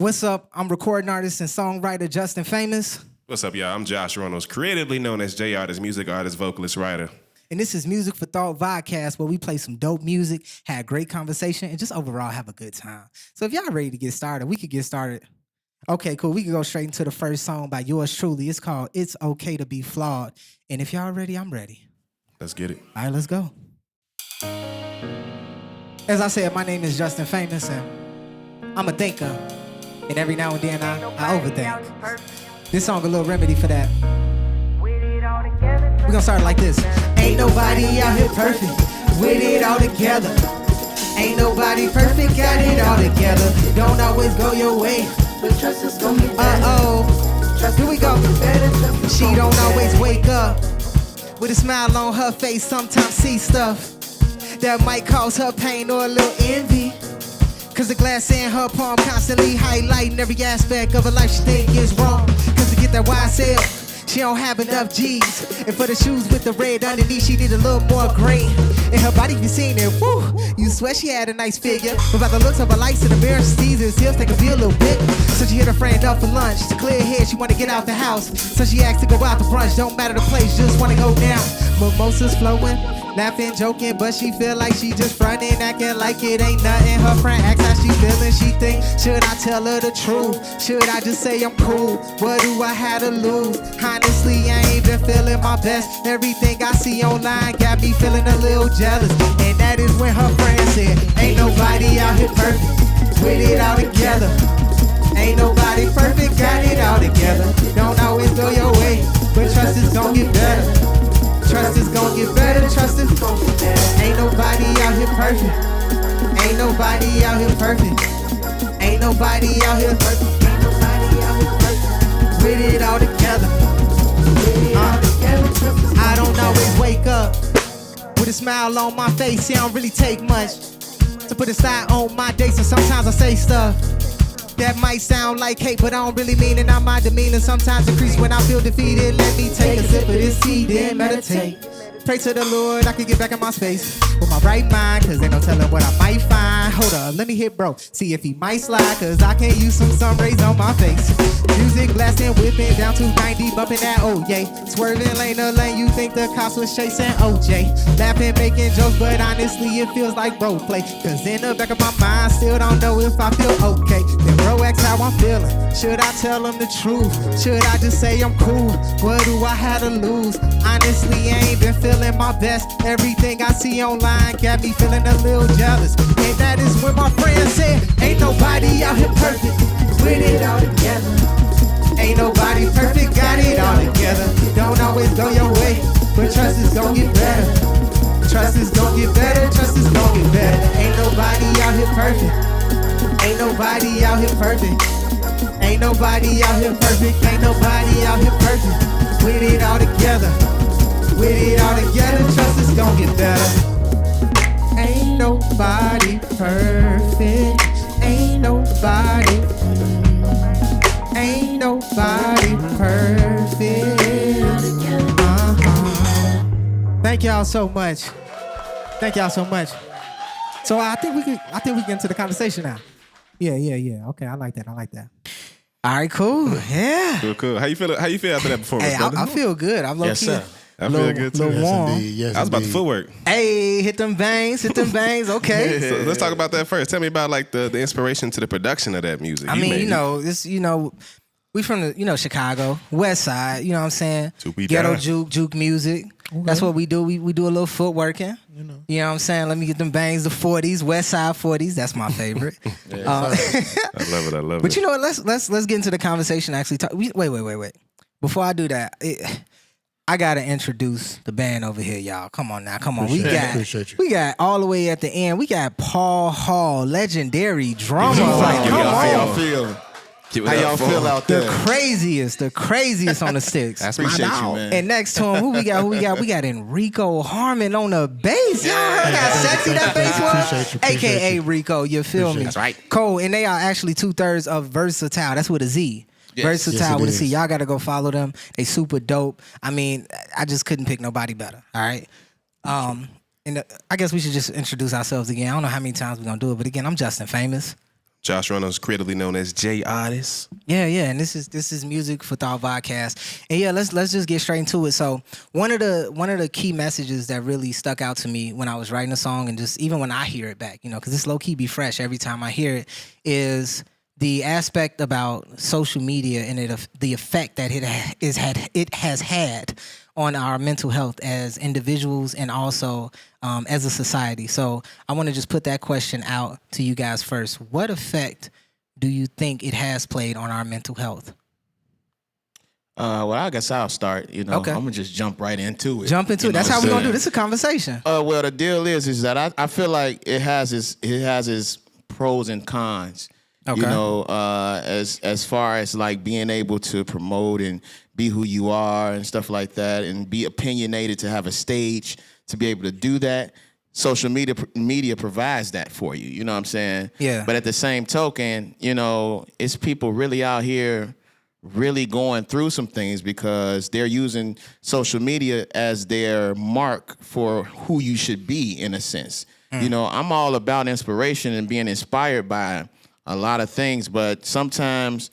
What's up? I'm recording artist and songwriter Justin Famous. What's up, y'all? I'm Josh Reynolds, creatively known as ARTiz, music artist, vocalist, writer. And this is Music for Thought Vodcast, where we play some dope music, have great conversation, and just overall have a good time. So if y'all ready to get started, we could get started. Okay, cool. We can go straight into the first song by yours truly. It's called It's Okay to Be Flawed. And if y'all ready, I'm ready. Let's get it. All right, let's go. As I said, my name is Justin Famous, and I'm a thinker. And every now and then I overthink. This song a little remedy for that. We're gonna start it like this. Ain't nobody out here perfect, with it all together. Ain't nobody perfect, got it all together. Don't always go your way, but trust us gonna be better. Here we go. She don't always wake up with a smile on her face, sometimes see stuff that might cause her pain or a little envy. Cause the glass in her palm constantly highlighting every aspect of her life she think is wrong. Cause to get that YSL, she don't have enough G's. And for the shoes with the red underneath, she need a little more green. And her body, you seen it, woo, you swear she had a nice figure. But by the looks of her lights in the mirror, she sees his heels take a feel a little bit. So she hit her friend up for lunch, to clear her head, she wanna get out the house. So she asked to go out to brunch, don't matter the place, just wanna go down. Mimosas flowing, laughing, joking, but she feel like she just frontin', acting like it ain't nothing. Her friend asks how she feelin', she think, should I tell her the truth? Should I just say I'm cool? What do I have to lose? Honestly, I ain't been feeling my best. Everything I see online got me feeling a little jealous. And that is when her friend said, ain't nobody out here perfect, with it all together. Ain't nobody perfect, got it all together. Don't always go your way, but trust is gon' get better. Trust is gon' get better, trust is gon' get better. Ain't nobody out here perfect. Ain't nobody out here perfect. Ain't nobody out here perfect. Ain't nobody out here perfect. With it all together. I don't always wake up with a smile on my face. It don't really take much to put a sign on my day. So sometimes I say stuff that might sound like hate, but I don't really mean it. Now my demeanor sometimes increase when I feel defeated. Let me take a sip of this tea, then meditate. Pray to the Lord I can get back in my space with my right mind, cause ain't no telling what I might find. Hold up, let me hit bro, see if he might slide, cause I can use some sun rays on my face. Music blasting, whipping down to 90, bumping that oh yay. Swerving lane to lane, you think the cops was chasing OJ. Laughing, making jokes, but honestly it feels like role play. Cause in the back of my mind, still don't know if I feel okay. Then bro asks how I'm feeling, should I tell him the truth? Should I just say I'm cool? What do I have to lose? Honestly, I ain't been feeling my best. Everything I see online got me feeling a little jealous. And that is when my friend said, ain't nobody out here perfect, with it all together. Ain't nobody perfect, got it all together. Don't always go your way, but trust is gon' get better. Trust is gon' get better, trust is gon' get better. Ain't nobody out here perfect. Ain't nobody out here perfect. Ain't nobody out here perfect. Ain't nobody out here perfect. With it all together. With it all together, trust is gon' get better. Ain't nobody perfect. Ain't nobody. Ain't nobody perfect. Thank y'all so much. Thank y'all so much. So I think we get into the conversation now. Yeah. Okay, I like that. All right, cool. Yeah. Cool. How you feel after that performance, brother? I feel good. I'm low key. Sir. I feel good too. Little warm. Yes, I was about the footwork. Hey, hit them bangs. Okay. So let's talk about that first. Tell me about like the inspiration to the production of that music. I mean, we from the Chicago West Side. You know what I'm saying? Ghetto juke music. Okay. That's what we do. We do a little footworking. You know what I'm saying? Let me get them bangs. The 40s, West Side 40s. That's my favorite. I love it. But you know what? Let's get into the conversation. Actually, wait. Before I do that. I gotta introduce the band over here, y'all. Come on. Appreciate you. We got all the way at the end. We got Paul Hall, legendary drummer. How y'all feel? How y'all feel out there? The craziest on the sticks. That's my dog. And next to him, who we got? We got Enrico Harmon on the bass. Y'all heard how sexy that bass was? AKA Rico, you feel me? That's right. Cole, and they are actually 2/3 of Versatile. That's with a Z. Yes. Versatile with a C. Y'all gotta go follow them. They super dope. I mean, I just couldn't pick nobody better. All right. And I guess we should just introduce ourselves again. I don't know how many times we're gonna do it, but again, I'm Justin Famous. Josh Reynolds, creatively known as ARTiz. Yeah, and this is music for Flawed Vodcast. And yeah, let's just get straight into it. So one of the key messages that really stuck out to me when I was writing a song, and just even when I hear it back, because this low key be fresh every time I hear it, is the aspect about social media and the effect that it has had on our mental health as individuals and also as a society. So I want to just put that question out to you guys first. What effect do you think it has played on our mental health? Well, I guess I'll start. Okay. I'm gonna just jump right into it. Jump into it. That's how we're gonna do. This is a conversation. Well, the deal is that I feel like it has its pros and cons. Okay. As far as like being able to promote and be who you are and stuff like that, and be opinionated, to have a stage to be able to do that. Social media provides that for you. You know what I'm saying? Yeah. But at the same token, it's people really out here really going through some things because they're using social media as their mark for who you should be, in a sense. I'm all about inspiration and being inspired by a lot of things, but sometimes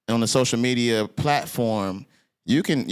on the social media platform, you can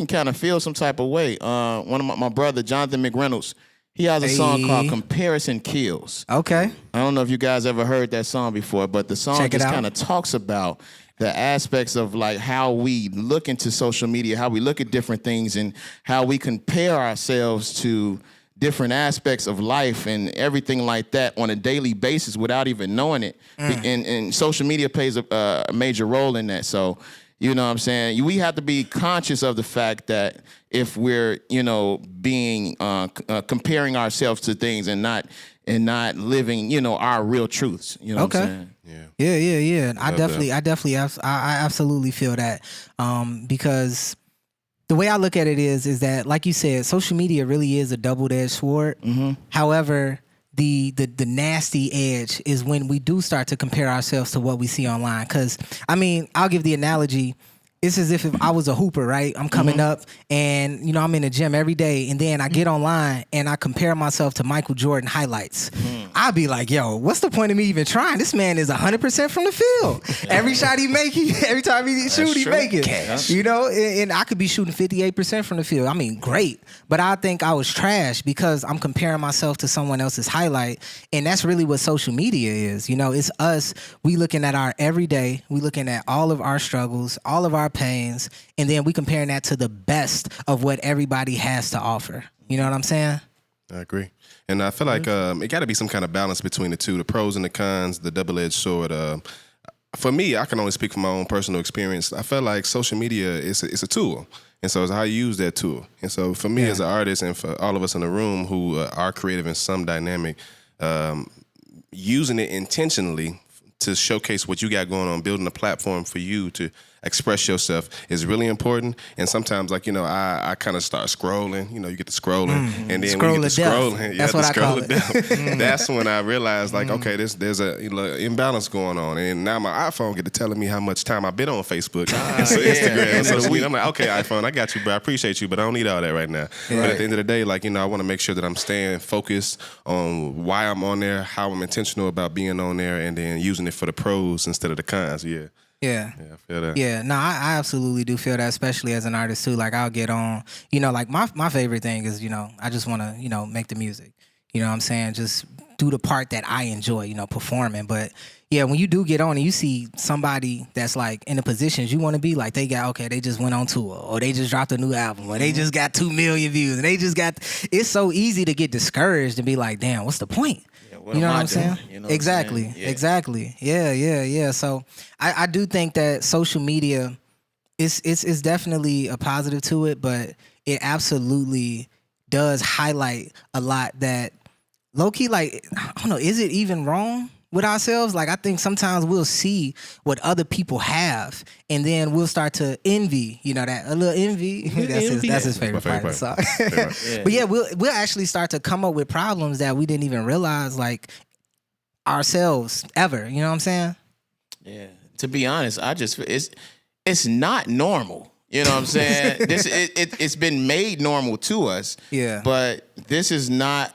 kind of feel some type of way. One of my brother, Jonathan McReynolds, he has a song called "Comparison Kills." Okay. I don't know if you guys ever heard that song before, but the song just kind of talks about the aspects of like how we look into social media, how we look at different things, and how we compare ourselves to different aspects of life and everything like that on a daily basis without even knowing it. And social media plays a major role in that. So, you know what I'm saying? We have to be conscious of the fact that if we're, being comparing ourselves to things and not living, our real truths. You know what I'm saying? Yeah. I absolutely feel that. Because the way I look at it is that, like you said, social media really is a double-edged sword. Mm-hmm. However, the nasty edge is when we do start to compare ourselves to what we see online. Because, I'll give the analogy. It's as if I was a hooper, right? I'm coming up and, I'm in the gym every day, and then I get online and I compare myself to Michael Jordan highlights. I'll be like, yo, what's the point of me even trying? This man is 100% from the field. Every shot he make, every time he shoot, he make it. And I could be shooting 58% from the field. Great. But I think I was trash because I'm comparing myself to someone else's highlight. And that's really what social media is. It's us. We looking at our everyday. We looking at all of our struggles, all of our pains, and then we comparing that to the best of what everybody has to offer. You know what I'm saying? I agree. And I feel like it got to be some kind of balance between the two, the pros and the cons, the double-edged sword. For me, I can only speak from my own personal experience. I feel like social media is a tool. And so it's how you use that tool. And so for me as an artist, and for all of us in the room who are creative in some dynamic, using it intentionally to showcase what you got going on, building a platform for you to express yourself is really important. And sometimes, I kind of start scrolling. You get to scrolling, and then when you get to scrolling, that's what I call it. That's when I realized, okay, there's a imbalance going on, and now my iPhone get to telling me how much time I've been on Facebook, and so Instagram, and social media. I'm like, okay, iPhone, I got you, bro. I appreciate you, but I don't need all that right now. Right. But at the end of the day, I want to make sure that I'm staying focused on why I'm on there, how I'm intentional about being on there, and then using it for the pros instead of the cons. Yeah, I feel that. Yeah, no, I absolutely do feel that, especially as an artist too. I'll get on, my favorite thing is, I just want to, make the music. You know what I'm saying? Just do the part that I enjoy, performing. But yeah, when you do get on and you see somebody that's in the positions you want to be, they just went on tour, or they just dropped a new album, or they just got 2 million views, and they just got, it's so easy to get discouraged and be like, damn, what's the point? You know what I'm saying? Exactly. Yeah. So I do think that social media is definitely a positive to it, but it absolutely does highlight a lot that low-key, I don't know, is it even wrong with ourselves? I think sometimes we'll see what other people have, and then we'll start to envy, that a little envy. That's his favorite part of the song. But yeah, we'll actually start to come up with problems that we didn't even realize, ourselves ever. You know what I'm saying? Yeah. To be honest, it's not normal. You know what I'm saying? It's been made normal to us. Yeah. But this is not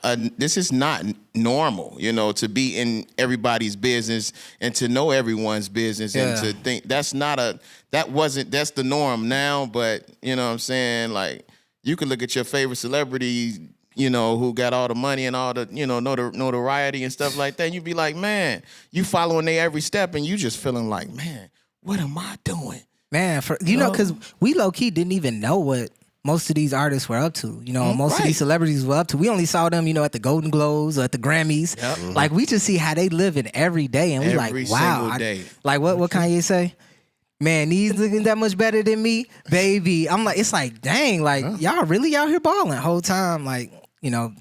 normal, you know, to be in everybody's business and to know everyone's business and to think that's the norm now, but you know what I'm saying? Like you could look at your favorite celebrity, you know, who got all the money and all the, you know, notoriety and stuff like that. And you'd be like, man, you following their every step and you just feeling like, man, what am I doing? Man, because we low-key didn't even know what most of these artists were up to. You know, most of these celebrities were up to. We only saw them, you know, at the Golden Globes or at the Grammys. Yep. Mm-hmm. Like, we just see how they living every day. And we like, wow. Every day. Like, what Kanye say? Man, these looking that much better than me, baby. I'm like, it's like, dang, like, y'all really out here balling whole time. Like, you know,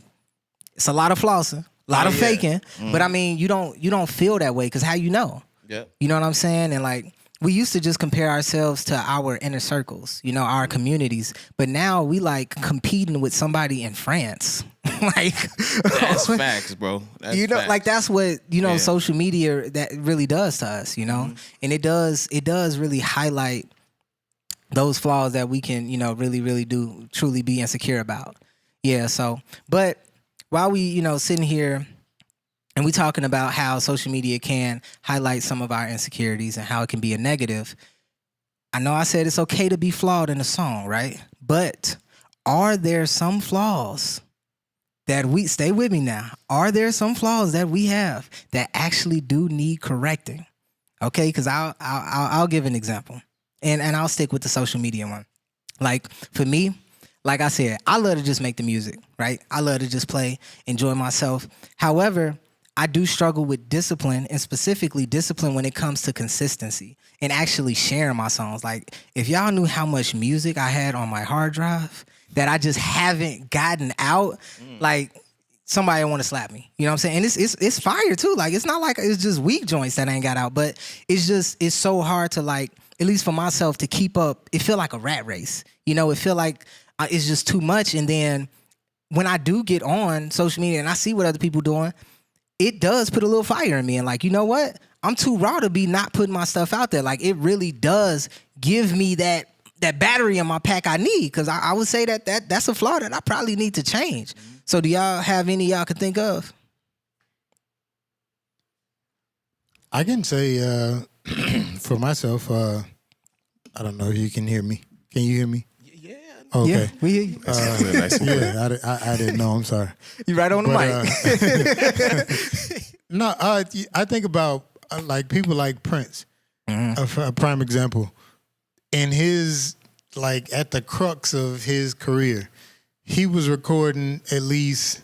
it's a lot of flossing, a lot of faking. Mm-hmm. But, I mean, you don't feel that way because how you know? Yep. You know what I'm saying? And, like, we used to just compare ourselves to our inner circles, you know, our communities. But now we like competing with somebody in France. Like that's facts, bro. That's you know, facts. like that's what, you know, social media that really does to us, you know? And it does really highlight those flaws that we can, you know, really do truly be insecure about. Yeah, so but while we, you know, sitting here and we talking about how social media can highlight some of our insecurities and how it can be a negative. I know I said it's okay to be flawed in a song, right? But are there some flaws that stay with me now? Are there some flaws that we have that actually do need correcting? Okay, because I'll give an example, and I'll stick with the social media one. Like for me, like I said, I love to just make the music, right? I love to just play, enjoy myself. However, I do struggle with discipline, and specifically discipline when it comes to consistency and actually sharing my songs. Like, if y'all knew how much music I had on my hard drive that I just haven't gotten out, like, somebody want to slap me. You know what I'm saying? And it's fire, too. Like, it's not like it's just weak joints that I ain't got out, but it's so hard to, like, at least for myself, to keep up. It feel like a rat race. You know, it feel like it's just too much. And then when I do get on social media and I see what other people doing, it does put a little fire in me. And like, you know what? I'm too raw to be not putting my stuff out there. Like, it really does give me that battery in my pack I need. Because I would say that's a flaw that I probably need to change. So do y'all have any y'all could think of? I can say for myself, I don't know if you can hear me. Can you hear me? Okay. Yeah, we hear you. Yeah, I didn't know. I'm sorry. You right on the mic. No, I think about like people like Prince, a prime example. In his, like, at the crux of his career, he was recording at least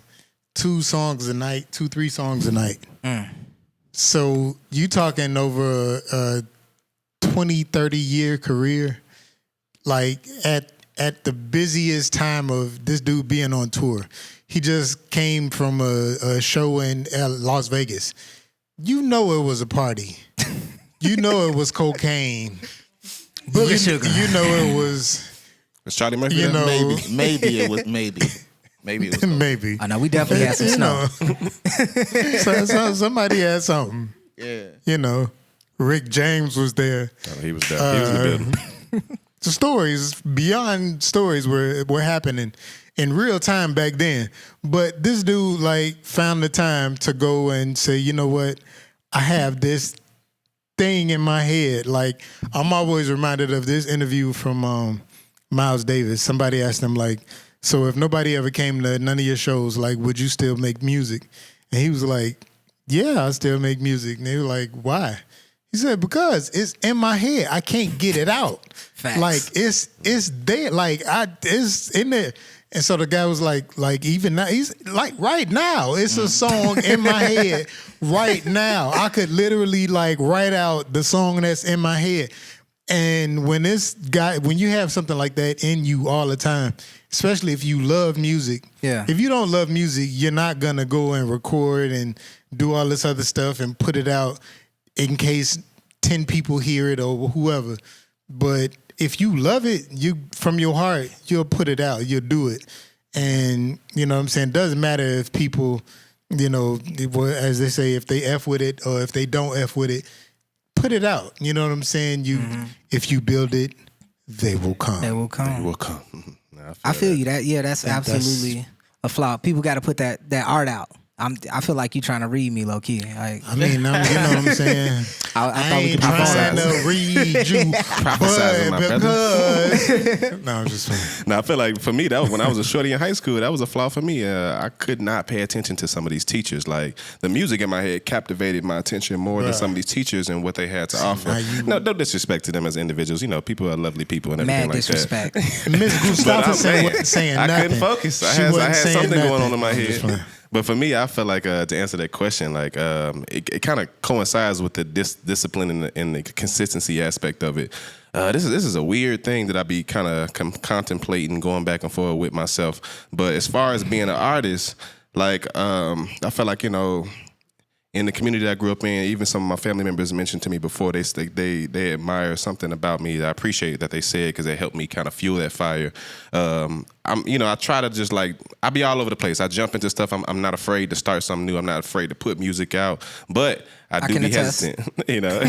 3 songs a night. So you talking over a 20, 30-year career, like at the busiest time of this dude being on tour. He just came from a show in Las Vegas. You know it was a party. You know it was cocaine. Booger sugar. You know it was... Was Charlie Murphy? You know, maybe it was maybe it was maybe. I know we definitely had some snow. So somebody had something. Yeah. You know, Rick James was there. Oh, he was there. He was in the building. The stories, beyond stories, were happening in real time back then. But this dude, like, found the time to go and say, you know what? I have this thing in my head. Like, I'm always reminded of this interview from Miles Davis. Somebody asked him, like, so if nobody ever came to none of your shows, like, would you still make music? And he was like, yeah, I still make music. And they were like, why? He said, because it's in my head. I can't get it out. Facts. Like, it's there. Like, it's in there. And so the guy was like even now, he's like, right now, it's a song in my head right now. I could literally, like, write out the song that's in my head. And when you have something like that in you all the time, especially if you love music, if you don't love music, you're not going to go and record and do all this other stuff and put it out in case 10 people hear it or whoever. But if you love it, you from your heart, you'll put it out. You'll do it. And, you know what I'm saying? It doesn't matter if people, you know, as they say, if they F with it or if they don't F with it, put it out. You know what I'm saying? If you build it, they will come. They will come. They will come. Nah, I feel you. That's absolutely a flaw. People got to put that art out. I feel like you trying to read me low key. Like, I mean, you know what I'm saying. I thought we ain't could trying to read you, Prophesizing, my because no, I'm just saying. No, I feel like for me, that was when I was a shorty in high school. That was a flaw for me. I could not pay attention to some of these teachers. Like the music in my head captivated my attention more than some of these teachers and what they had to offer. No disrespect to them as individuals. You know, people are lovely people and everything like disrespect. that. Miss Gustafson wasn't saying nothing. I couldn't focus. I had something going on in my head. But for me, I feel like to answer that question, like it kind of coincides with the discipline and the consistency aspect of it. This is a weird thing that I be kind of contemplating, going back and forth with myself. But as far as being an artist, like I feel like, you know, in the community that I grew up in, even some of my family members mentioned to me before, they admire something about me that I appreciate that they said, because it helped me kind of fuel that fire. I try to just I be all over the place. I jump into stuff. I'm not afraid to start something new. I'm not afraid to put music out, but I do be hesitant. You know,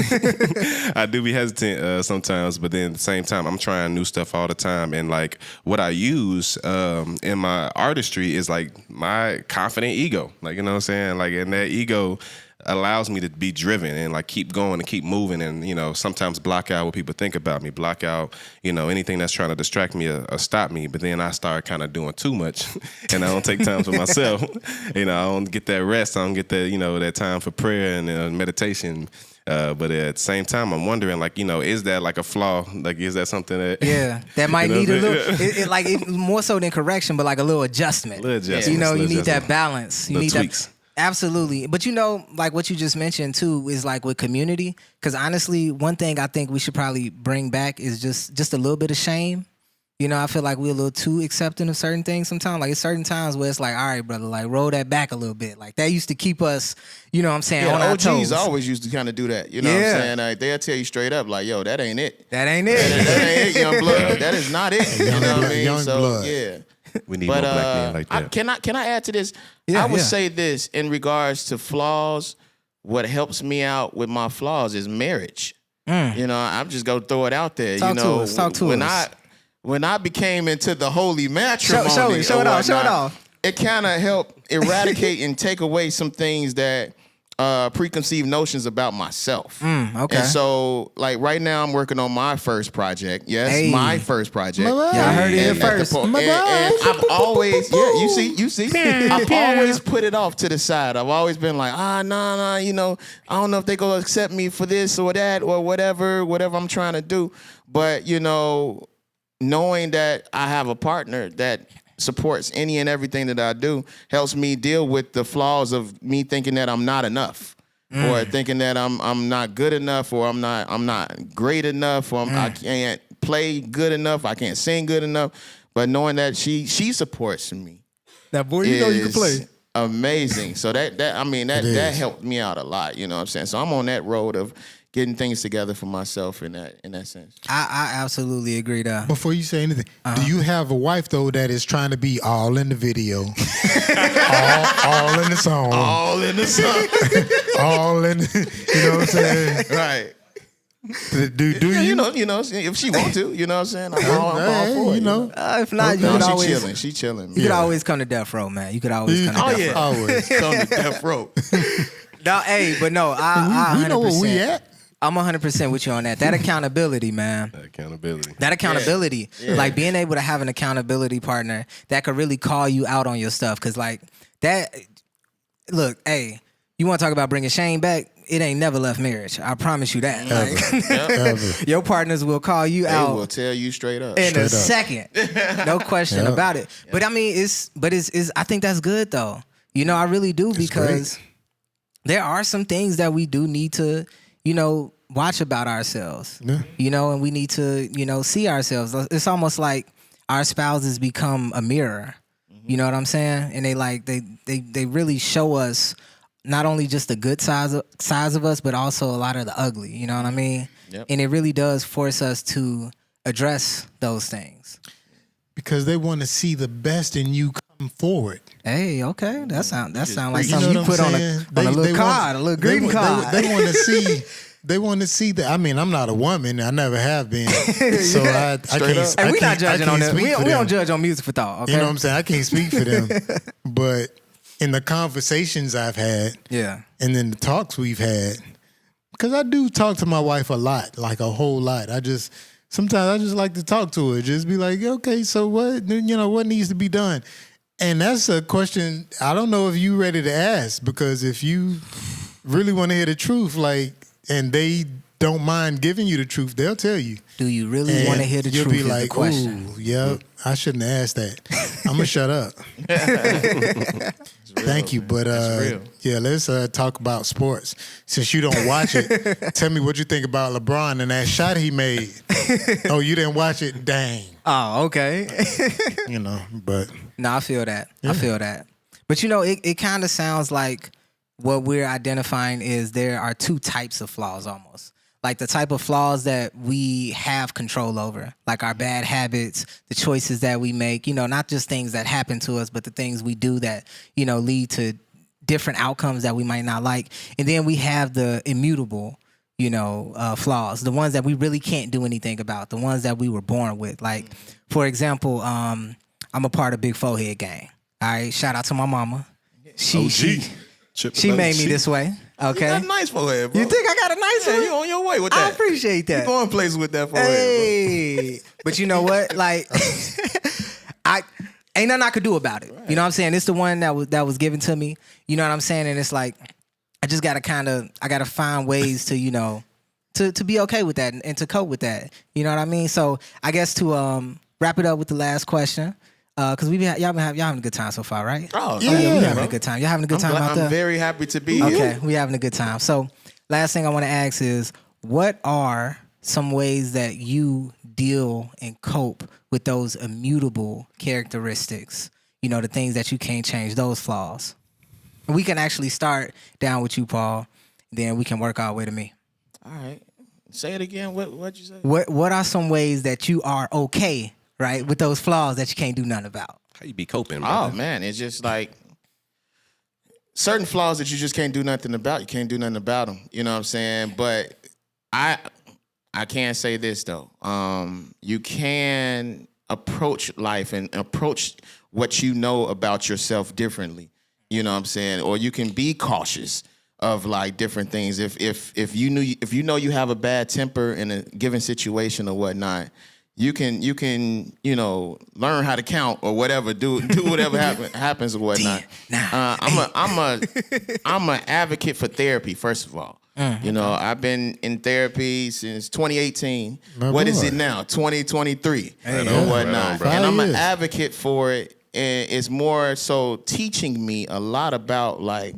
I do be hesitant sometimes, but then at the same time, I'm trying new stuff all the time. And like what I use in my artistry is like my confident ego. Like, you know what I'm saying? Like, and that ego allows me to be driven and like keep going and keep moving, and you know, sometimes block out what people think about me, block out, you know, anything that's trying to distract me or stop me. But then I start kind of doing too much and I don't take time for myself. You know, I don't get that rest, I don't get that, you know, that time for prayer and meditation. But at the same time, I'm wondering, like, you know, is that like a flaw? Like, is that something that that might you know need a little, more so than correction, but like a little adjustment. You know, you need that balance. You need tweaks. That. Absolutely. But you know, like what you just mentioned too is like with community, because honestly, one thing I think we should probably bring back is just a little bit of shame. You know, I feel like we're a little too accepting of certain things sometimes. Like, it's certain times where it's like, all right, brother, like, roll that back a little bit. Like, that used to keep us, you know what I'm saying, on our toes. OGs always used to kind of do that. You know what I'm saying? Like, they'll tell you straight up, like, yo, that ain't it. That ain't it. That ain't it, young blood. That is not it. You know what I mean? Young blood. Yeah. we need more black men like that? Can I add to this? I would say this in regards to flaws. What helps me out with my flaws is marriage. You know, I'm just gonna throw it out there. Talk to us. When I became into the holy matrimony, show it off. It kind of helped eradicate and take away some things that preconceived notions about myself. Okay. And so, like right now, I'm working on my first project. Yes, my first project. Yeah, I heard it here first. And I've always, you see, I've always put it off to the side. I've always been like, nah, you know, I don't know if they gonna accept me for this or that or whatever I'm trying to do. But you know, knowing that I have a partner that supports any and everything that I do helps me deal with the flaws of me thinking that I'm not enough, or thinking that I'm not good enough, or I'm not great enough, or I can't play good enough, I can't sing good enough. But knowing that she supports me, that boy, you know you can play. Amazing. So that helped me out a lot. You know what I'm saying? So I'm on that road of getting things together for myself in that sense. I absolutely agree there. Before you say anything, do you have a wife though that is trying to be all in the video, all in the song, all in the song, all in? You know what I'm saying? Right. Do you? You know, if she want to, you know what I'm saying? I'm all for it. You know. If not, you could always. She chilling. You could always come to death row, man. You could always come to death row. Always come to death row. No, hey, but no, I 100%. We know where we at. I'm 100% with you on that. That accountability, man. That accountability. Yeah. Like being able to have an accountability partner that could really call you out on your stuff. Because like that, look, hey, you want to talk about bringing shame back? It ain't never left marriage. I promise you that. Like, your partners will call you out. They will tell you straight up. In a second. No question about it. Yep. But I mean, I think that's good though. You know, I really do, because there are some things that we do need to, you know, watch about ourselves, you know, and we need to, you know, see ourselves. It's almost like our spouses become a mirror, you know what I'm saying? And they really show us not only just the good sides of us, but also a lot of the ugly, you know what I mean? Yep. And it really does force us to address those things. Because they want to see the best in you come forward. Hey, okay. That sound like you something you put on a little card, a little greeting card. They want to see they want to see that. I mean, I'm not a woman. I never have been. So I can't. And we're not I judging on can't that. We speak for don't them. judge on music for thought. Okay? You know what I'm saying? I can't speak for them. But in the conversations I've had, Yeah. and then the talks we've had, because I do talk to my wife a lot, like a whole lot. Sometimes I just like to talk to her. Just be like, okay, so what needs to be done? And that's a question I don't know if you ready to ask, because if you really want to hear the truth, like, and they don't mind giving you the truth, they'll tell you. Do you really want to hear the you'll truth? Be is like, the question. ooh, yeah, I shouldn't have asked that. I'm gonna shut up. Thank you, but yeah, let's talk about sports. Since you don't watch it, tell me what you think about LeBron and that shot he made. Oh, you didn't watch it? Dang. Oh, okay. But no, I feel that. Yeah. I feel that. But it kind of sounds like what we're identifying is there are two types of flaws almost. Like the type of flaws that we have control over, like our bad habits, the choices that we make, not just things that happen to us, but the things we do that, lead to different outcomes that we might not like. And then we have the immutable, flaws, the ones that we really can't do anything about, the ones that we were born with. Like, for example, I'm a part of Big Forehead Gang. All right, shout out to my mama. She made me this way. Okay. You got a nice forehead, bro. You think I got a nice one? You on your way with that. I appreciate that. You going places with that forehead, Hey. But you know what? Like, ain't nothing I could do about it. Right. You know what I'm saying? It's the one that was given to me. You know what I'm saying? And it's like, I just gotta I gotta find ways to, to be okay with that and to cope with that. You know what I mean? So I guess to wrap it up with the last question. Because y'all having a good time so far, right? Oh, yeah, we having a good time. Y'all having a good time out there? I'm very happy to be here. Okay, we having a good time. So, last thing I want to ask is, what are some ways that you deal and cope with those immutable characteristics? The things that you can't change, those flaws. We can actually start down with you, Paul. Then we can work our way to me. All right. Say it again. What'd you say? What are some ways that you are okay, right, with those flaws that you can't do nothing about? How you be coping, brother? Oh, man. It's just like certain flaws that you just can't do nothing about. You can't do nothing about them. You know what I'm saying? But I can say this, though. You can approach life and approach what you know about yourself differently. You know what I'm saying? Or you can be cautious of like different things. If you know you have a bad temper in a given situation or whatnot, you can learn how to count or whatever, do whatever happens or whatnot. I'm an advocate for therapy, first of all. I've been in therapy since 2018. What is it now? 2023 or whatnot. And I'm an advocate for it, and it's more so teaching me a lot about like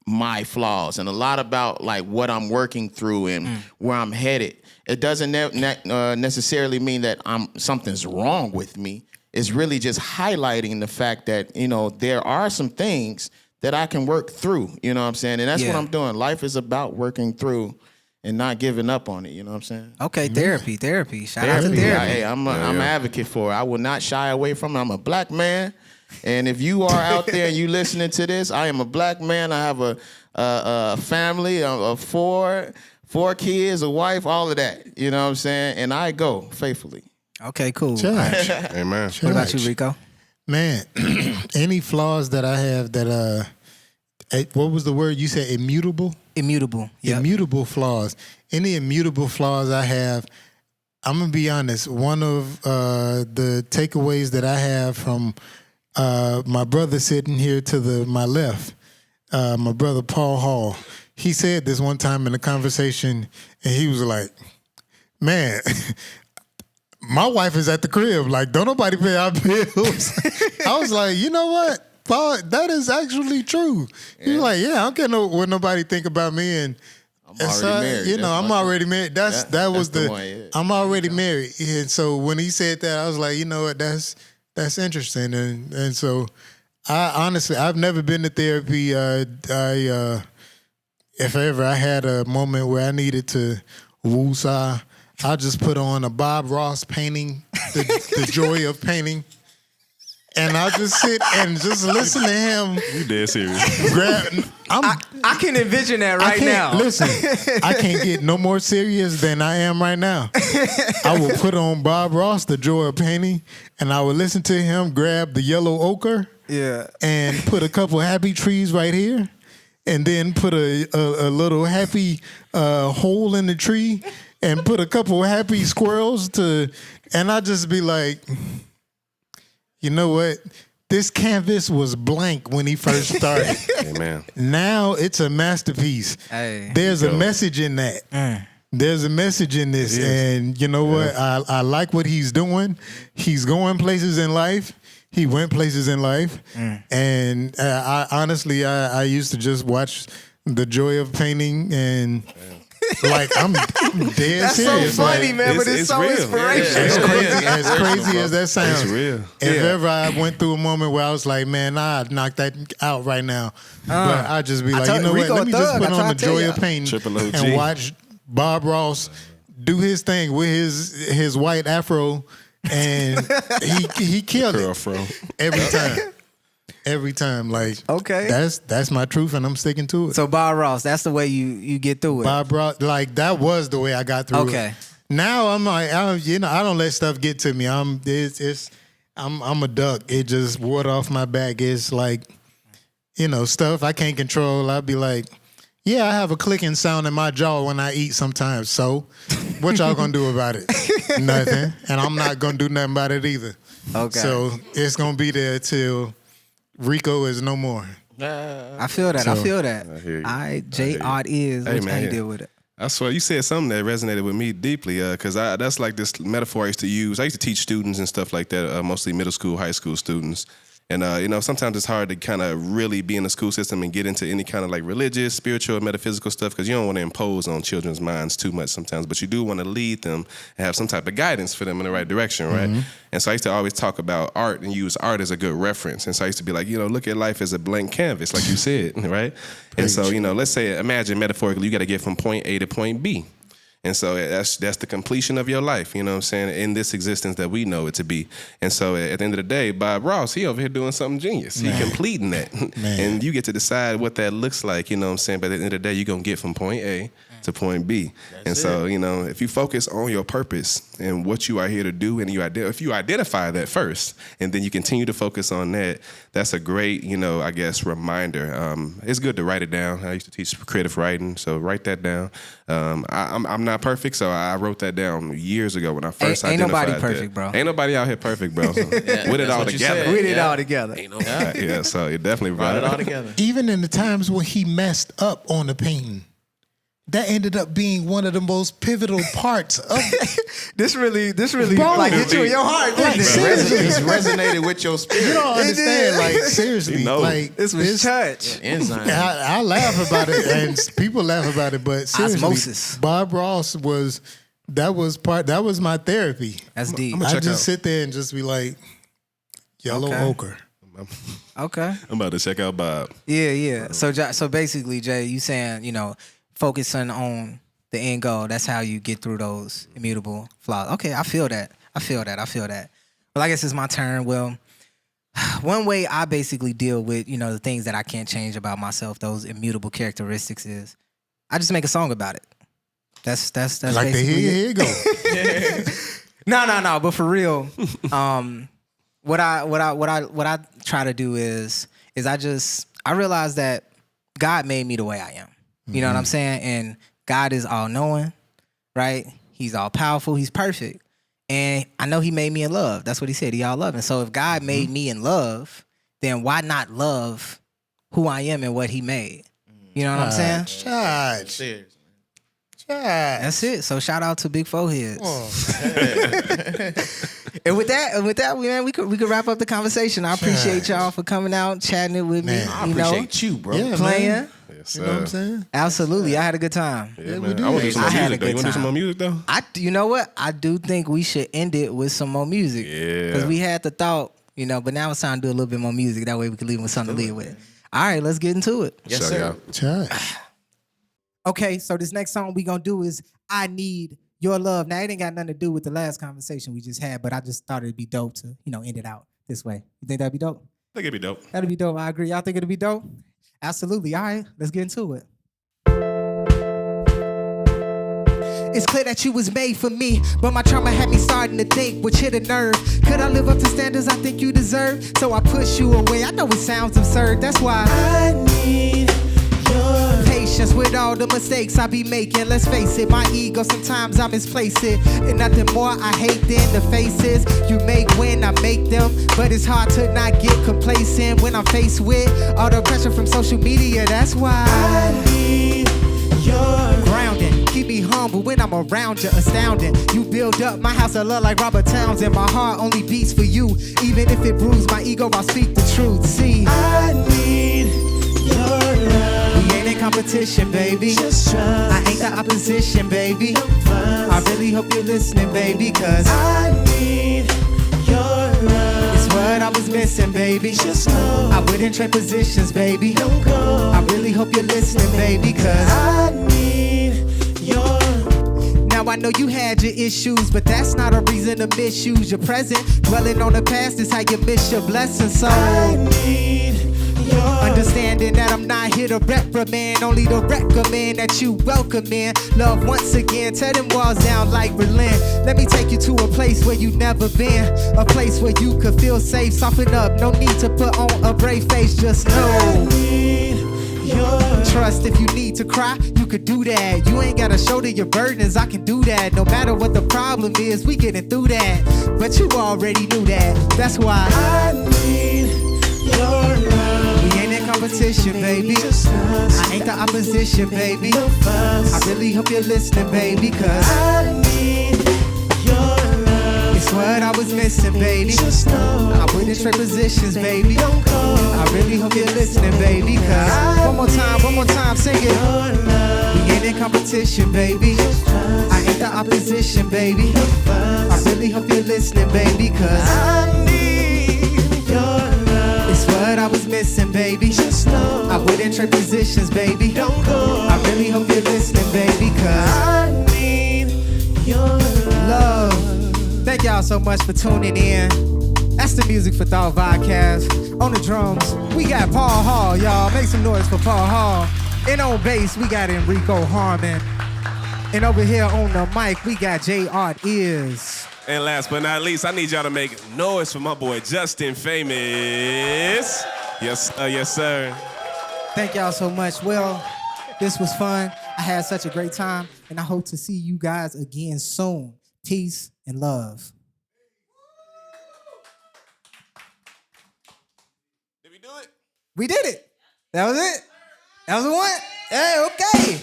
my flaws and a lot about like what I'm working through and where I'm headed. It doesn't necessarily mean that something's wrong with me. It's really just highlighting the fact that, there are some things that I can work through, you know what I'm saying? And that's what I'm doing. Life is about working through and not giving up on it, you know what I'm saying? Okay, therapy. Shout out to therapy. Hey, I'm an advocate for it. I will not shy away from it. I'm a black man. And if you are out there and you listening to this, I am a black man. I have a family of four kids, a wife, all of that. You know what I'm saying? And I go faithfully. Okay, cool. Church. Amen. What about you, Rico? Man, any flaws that I have that what was the word you said? Immutable? Immutable. Yep. Immutable flaws. Any immutable flaws I have, I'm gonna be honest. One of the takeaways that I have from my brother sitting here to my left, my brother Paul Hall, he said this one time in a conversation, and he was like, man, my wife is at the crib. Like, don't nobody pay our bills. I was like, you know what, Paul, that is actually true. He was like, yeah, I don't care what nobody think about me. And I'm already married. I'm already married. That was the one, yeah. I'm already married. And so when he said that, I was like, you know what, that's interesting. And so I honestly, I've never been to therapy. If ever I had a moment where I needed to woosah, I'll just put on a Bob Ross painting, the joy of painting. and I'll just sit and just listen to him. You dead serious. I can envision that right now. Listen, I can't get no more serious than I am right now. I will put on Bob Ross, The Joy of Painting, and I will listen to him grab the yellow ochre and put a couple happy trees right here, and then put a little happy hole in the tree, and put a couple happy squirrels and I just be like, you know what? This canvas was blank when he first started. Amen. Now it's a masterpiece. Hey, there's a message in that. There's a message in this. And you know what? I like what he's doing. He's going places in life. He went places in life. And I honestly used to just watch The Joy of Painting and... Like I'm dead That's serious. so funny, like, man, but it's so real. inspirational. As crazy as that sounds, It's real. If ever I went through a moment where I was like, man, I'd knock that out right now. But I'd just be like, you know Rico what? Let me just thug, put I on try The to tell Joy ya. of Painting Triple OG. and watch Bob Ross do his thing with his white afro, and he killed Curl it fro. every time. Every time, like that's my truth, and I'm sticking to it. So Bob Ross, that's the way you get through it. Bob Ross, like that was the way I got through it. Now I'm like, I don't let stuff get to me. I'm a duck. It just water off my back. It's like, stuff I can't control. I'll be like, yeah, I have a clicking sound in my jaw when I eat sometimes. So what y'all gonna do about it? Nothing. And I'm not gonna do nothing about it either. Okay. So it's gonna be there till Rico is no more. I feel that. I feel that. I hear you. ARTiz. Hey, Which man, how you yeah. deal with it? I swear, you said something that resonated with me deeply, because that's like this metaphor I used to use. I used to teach students and stuff like that, mostly middle school, high school students. And, sometimes it's hard to kind of really be in the school system and get into any kind of like religious, spiritual, or metaphysical stuff, because you don't want to impose on children's minds too much sometimes, but you do want to lead them and have some type of guidance for them in the right direction, right? Mm-hmm. And so I used to always talk about art and use art as a good reference. And so I used to be like, look at life as a blank canvas, like you said, right? And so, let's say, imagine metaphorically, you got to get from point A to point B. And so that's the completion of your life, you know what I'm saying, in this existence that we know it to be. And so at the end of the day, Bob Ross, he over here doing something genius. He completing that. And you get to decide what that looks like, you know what I'm saying? But at the end of the day, you're going to get from point A to point B. That's so, if you focus on your purpose and what you are here to do, and if you identify that first, and then you continue to focus on that, that's a great, I guess, reminder. It's good to write it down. I used to teach creative writing, so write that down. I'm not perfect, so I wrote that down years ago when I first ain't identified nobody perfect, bro. Ain't nobody out here perfect, bro. So with it all together. With it all together. Ain't no God. Yeah, so it definitely Brought it all together. Even in the times when he messed up on the painting, that ended up being one of the most pivotal parts of This really Bro, like hit you in your heart, didn't like, it? seriously. It's resonated with your spirit. You don't understand, did. like seriously, like This was church. Enzyme. I laugh about it, and people laugh about it, but seriously, Osmosis. Bob Ross was my therapy. That's deep. I just sit there and just be like, yellow ochre. Okay. I'm about to check out Bob. Yeah. So basically, Jay, you saying, focusing on the end goal. That's how you get through those immutable flaws. Okay, I feel that. Well, I guess it's my turn. Well, one way I basically deal with, the things that I can't change about myself, those immutable characteristics, is I just make a song about it. That's Like the basically here you go. No. But for real, what I try to do is I realize that God made me the way I am. You know what I'm saying? And God is all knowing, right? He's all powerful. He's perfect. And I know he made me in love. That's what he said. He all loving. So if God made me in love, then why not love who I am and what he made? You know what I'm saying? Charge. That's it. So shout out to Big Foreheads. And with that, man, we could wrap up the conversation. I appreciate y'all for coming out, chatting it with me. I appreciate you, bro. Yeah, playing. man. Yes, You know what I'm saying? Absolutely, I had a good time. Yeah, we man. did. I want to do some I more had a music, though. good You want to do some time. more music, though? You know what? I do think we should end it with some more music. Yeah. Because we had the thought, but now it's time to do a little bit more music. That way we can leave with something to lead with. All right, let's get into it. Yes, Shout sir. out. Charge. Okay, so this next song we gonna do is I Need Your Love. Now, it ain't got nothing to do with the last conversation we just had, but I just thought it'd be dope to, end it out this way. You think that'd be dope? I think it'd be dope. That'd be dope. I agree. Y'all think it'd be dope? Absolutely. All right, let's get into it. It's clear that you was made for me, but my trauma had me starting to think, which hit a nerve. Could I live up to standards I think you deserve? So I push you away. I know it sounds absurd. That's why I need your patience with all the mistakes I be making. Let's face it, my ego, sometimes I misplace it. And nothing more I hate than the faces you make when I make them. But it's hard to not get complacent when I'm faced with all the pressure from social media. That's why I need your grounding. Keep me humble when I'm around you, astounding. You build up my house of love like Robert Townsend. My heart only beats for you. Even if it bruised my ego, I'll speak the truth. See, I need your love. We ain't in competition, baby. Just trust. I ain't the opposition, baby. I really hope you're listening, baby, cause I need your love. It's what I was missing, baby. Just know I wouldn't trade positions, baby. Don't go. I really hope you're listening, baby, cause I need your. Now I know you had your issues, but that's not a reason to misuse your present. Dwelling on the past is how you miss your blessings. So I need your understanding that I'm not here to reprimand, only to recommend that you welcome in love once again. Tear them walls down like Berlin. Let me take you to a place where you've never been, a place where you could feel safe. Soften up, no need to put on a brave face. Just know I need your trust. If you need to cry, you could do that. You ain't gotta shoulder your burdens, I can do that. No matter what the problem is, we getting through that. But you already knew that. That's why I need your love. We ain't in competition, baby. I ain't the opposition, baby. I really hope you're listening, baby, cause I need your love. It's what I was missing, baby. I wouldn't trade positions, baby. I really hope you're listening, baby, cause one more time, sing it. We ain't in competition, baby. I ain't the opposition, baby. I really hope you're listening, baby, cause I need your love. It's what I was missing, baby. I wouldn't trade positions, baby. Don't go. I really hope you're listening, baby, cause I need your love. Thank y'all so much for tuning in. That's the music for Thought Vodcast. On the drums, we got Paul Hall, y'all. Make some noise for Paul Hall. And on bass, we got Enrico Harmon. And over here on the mic, we got ARTiz. And last but not least, I need y'all to make noise for my boy Justin Famous. Yes, sir. Thank y'all so much. Well, this was fun. I had such a great time, and I hope to see you guys again soon. Peace and love. Did we do it? We did it. That was it. That was the one. Hey, okay.